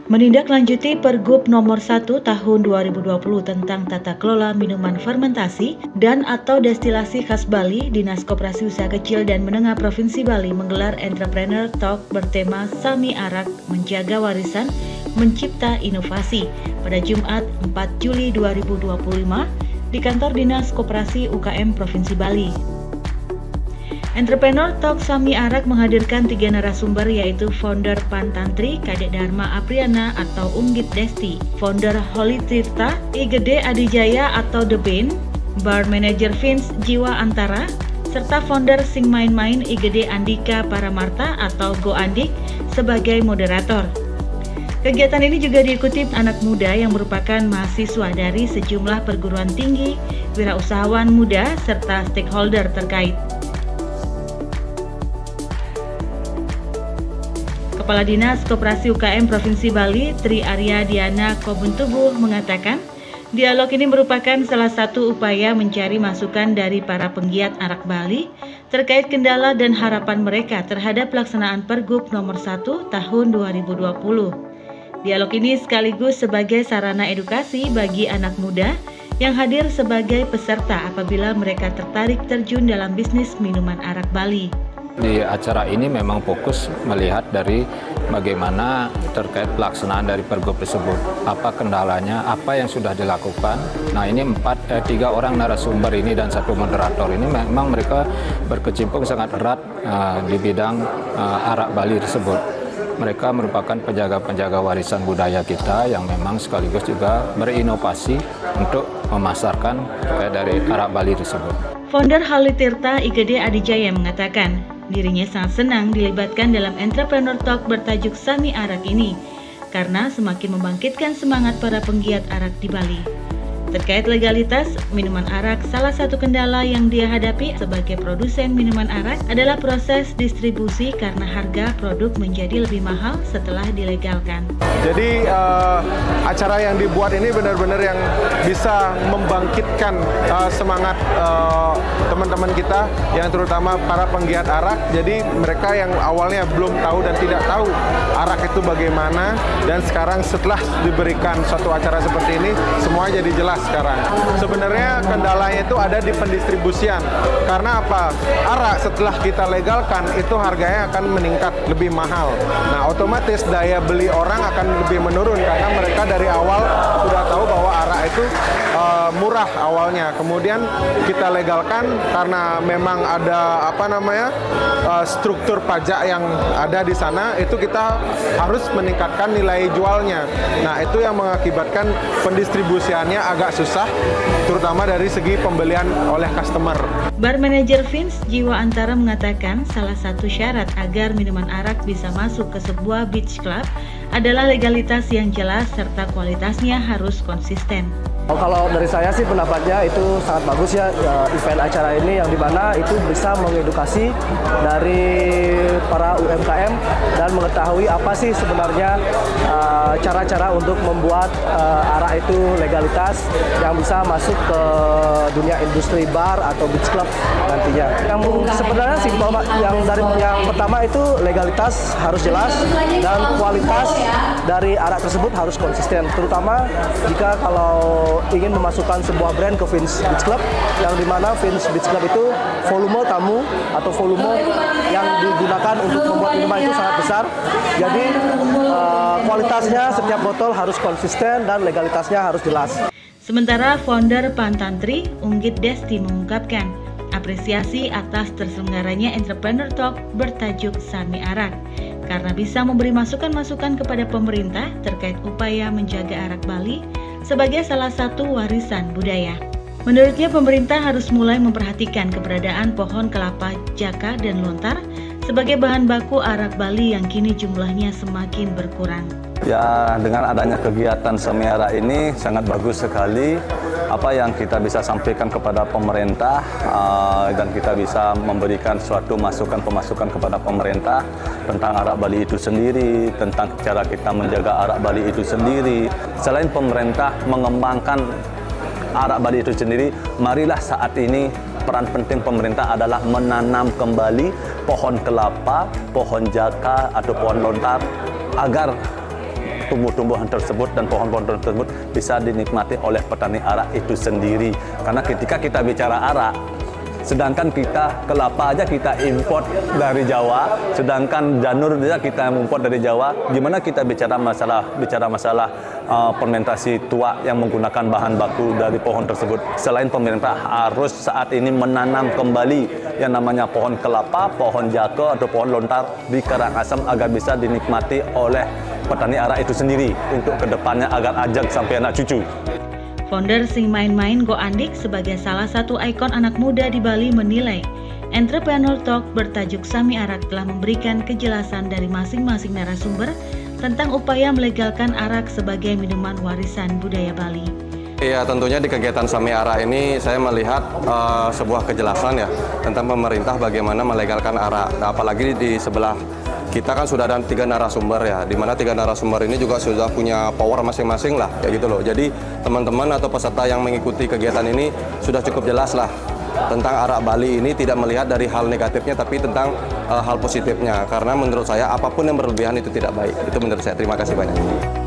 Menindaklanjuti Pergub Nomor 1 Tahun 2020 tentang tata kelola minuman fermentasi dan atau destilasi khas Bali, Dinas Koperasi Usaha Kecil dan Menengah Provinsi Bali menggelar Entrepreneur Talk bertema Sami Arak Menjaga Warisan Mencipta Inovasi pada Jumat 4 Juli 2025 di kantor Dinas Koperasi UKM Provinsi Bali. Entrepreneur Talk Sami Arak menghadirkan 3 narasumber yaitu founder Pantantri Kadek Dharma Apriana atau Unggit Desti, founder Holy Tirta IGD Adijaya atau The Bean, bar manager Vince Jiwa Antara, serta founder Sing Main Main IGD Andika Paramarta atau Go Andik sebagai moderator. Kegiatan ini juga diikuti anak muda yang merupakan mahasiswa dari sejumlah perguruan tinggi, wirausahawan muda, serta stakeholder terkait. Kepala Dinas Koperasi UKM Provinsi Bali, Tri Arya Diana Kobuntubuh mengatakan, dialog ini merupakan salah satu upaya mencari masukan dari para penggiat arak Bali terkait kendala dan harapan mereka terhadap pelaksanaan Pergub Nomor 1 Tahun 2020. Dialog ini sekaligus sebagai sarana edukasi bagi anak muda yang hadir sebagai peserta apabila mereka tertarik terjun dalam bisnis minuman arak Bali. Di acara ini memang fokus melihat dari bagaimana terkait pelaksanaan dari Pergub tersebut. Apa kendalanya, apa yang sudah dilakukan. Nah ini 3 orang narasumber ini dan 1 moderator ini memang mereka berkecimpung sangat erat di bidang arak Bali tersebut. Mereka merupakan penjaga-penjaga warisan budaya kita yang memang sekaligus juga berinovasi untuk memasarkan terkait dari arak Bali tersebut. Founder Holy Tirta IGD Adijaya mengatakan, dirinya sangat senang dilibatkan dalam Entrepreneur Talk bertajuk Sami Arak ini karena semakin membangkitkan semangat para penggiat arak di Bali. Terkait legalitas minuman arak, salah satu kendala yang dia hadapi sebagai produsen minuman arak adalah proses distribusi karena harga produk menjadi lebih mahal setelah dilegalkan. Jadi acara yang dibuat ini benar-benar yang bisa membangkitkan semangat teman-teman kita yang terutama para penggiat arak. Jadi mereka yang awalnya belum tahu dan tidak tahu arak itu bagaimana, dan sekarang setelah diberikan suatu acara seperti ini semua jadi jelas sekarang. Sebenarnya kendalanya itu ada di pendistribusian. Karena apa? Arak setelah kita legalkan itu harganya akan meningkat lebih mahal. Nah, otomatis daya beli orang akan lebih menurun karena mereka dari awal sudah tahu bahwa arak itu murah awalnya. Kemudian kita legalkan karena memang ada struktur pajak yang ada di sana, itu kita harus meningkatkan nilai jualnya. Nah, itu yang mengakibatkan pendistribusiannya agak susah, terutama dari segi pembelian oleh customer. Bar manager Vince Jiwa Antara mengatakan salah satu syarat agar minuman arak bisa masuk ke sebuah beach club adalah legalitas yang jelas serta kualitasnya harus konsisten. Kalau dari saya sih pendapatnya itu sangat bagus ya, event acara ini yang dimana itu bisa mengedukasi dari para UMKM dan mengetahui apa sih sebenarnya cara-cara untuk membuat arak itu legalitas yang bisa masuk ke dunia industri bar atau beach club nantinya. Yang sebenarnya simpel, yang pertama itu legalitas harus jelas dan kualitas dari arak tersebut harus konsisten, terutama jika kalau ingin memasukkan sebuah brand ke Vince Beach Club, yang dimana Vince Beach Club itu volume tamu atau volume yang digunakan untuk membuat minuman itu sangat besar. Jadi kualitasnya setiap botol harus konsisten dan legalitasnya harus jelas. Sementara founder Pantantri Unggit Desti mengungkapkan apresiasi atas terselenggaranya Entrepreneur Talk bertajuk Sami Arak karena bisa memberi masukan-masukan kepada pemerintah terkait upaya menjaga arak Bali sebagai salah satu warisan budaya. Menurutnya pemerintah harus mulai memperhatikan keberadaan pohon kelapa jaka dan lontar sebagai bahan baku arak Bali yang kini jumlahnya semakin berkurang. Ya, dengan adanya kegiatan Sami Arak ini sangat bagus sekali. Apa yang kita bisa sampaikan kepada pemerintah dan kita bisa memberikan suatu masukan-pemasukan kepada pemerintah tentang arak Bali itu sendiri, tentang cara kita menjaga arak Bali itu sendiri. Selain pemerintah mengembangkan arak Bali itu sendiri, marilah saat ini peran penting pemerintah adalah menanam kembali pohon kelapa, pohon jaka atau pohon lontar agar tumbuh-tumbuhan tersebut dan pohon-pohon tersebut bisa dinikmati oleh petani arak itu sendiri. Karena ketika kita bicara arak, sedangkan kita kelapa aja kita import dari Jawa, sedangkan janur aja kita import dari Jawa. Gimana kita bicara masalah fermentasi tua yang menggunakan bahan baku dari pohon tersebut? Selain pemerintah harus saat ini menanam kembali yang namanya pohon kelapa, pohon jako atau pohon lontar di Karangasem agar bisa dinikmati oleh petani arak itu sendiri untuk kedepannya agar ajak sampai anak cucu. Founder Sing Main-Main Go Andik sebagai salah satu ikon anak muda di Bali menilai, Entrepreneur Talk bertajuk Sami Arak telah memberikan kejelasan dari masing-masing narasumber tentang upaya melegalkan arak sebagai minuman warisan budaya Bali. Ya, tentunya di kegiatan Sami Arak ini saya melihat sebuah kejelasan ya tentang pemerintah bagaimana melegalkan arak. Nah, apalagi di sebelah kita kan sudah ada 3 narasumber ya, di mana 3 narasumber ini juga sudah punya power masing-masing lah, kayak gitu loh. Jadi teman-teman atau peserta yang mengikuti kegiatan ini sudah cukup jelas lah tentang arak Bali ini, tidak melihat dari hal negatifnya tapi tentang hal positifnya. Karena menurut saya apapun yang berlebihan itu tidak baik. Itu menurut saya. Terima kasih banyak.